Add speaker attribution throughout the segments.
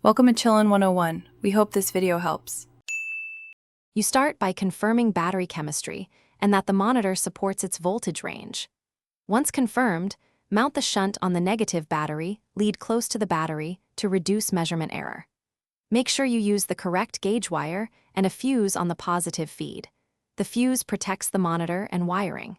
Speaker 1: Welcome to Chillin' 101. We hope this video helps.
Speaker 2: You start by confirming battery chemistry and that the monitor supports its voltage range. Once confirmed, mount the shunt on the negative battery, lead close to the battery to reduce measurement error. Make sure you use the correct gauge wire and a fuse on the positive feed. The fuse protects the monitor and wiring.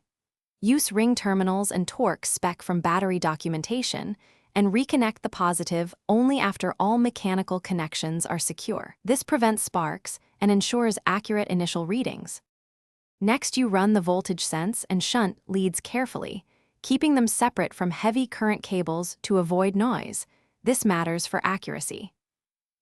Speaker 2: Use ring terminals and torque spec from battery documentation and reconnect the positive only after all mechanical connections are secure. This prevents sparks and ensures accurate initial readings. Next, you run the voltage sense and shunt leads carefully, keeping them separate from heavy current cables to avoid noise. This matters for accuracy.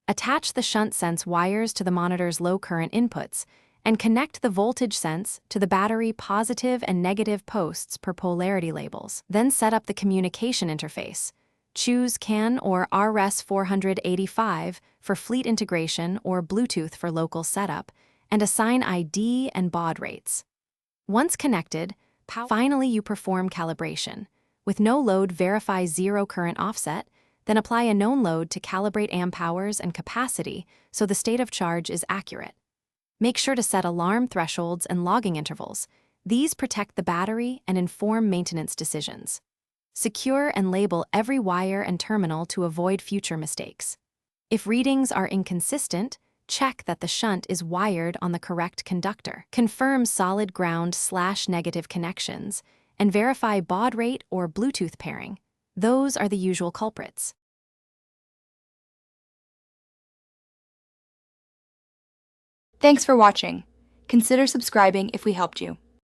Speaker 2: Attach the shunt sense wires to the monitor's low current inputs and connect the voltage sense to the battery positive and negative posts per polarity labels. Then set up the communication interface. Choose CAN or RS485 for fleet integration or Bluetooth for local setup, and assign ID and baud rates. Once connected, finally you perform calibration. With no load, verify zero current offset, then apply a known load to calibrate amp hours and capacity so the state of charge is accurate. Make sure to set alarm thresholds and logging intervals. These protect the battery and inform maintenance decisions. Secure and label every wire and terminal to avoid future mistakes. If readings are inconsistent, check that the shunt is wired on the correct conductor. Confirm solid ground/negative connections, and verify baud rate or Bluetooth pairing. Those are the usual culprits.
Speaker 3: Thanks for watching. Consider subscribing if we helped you.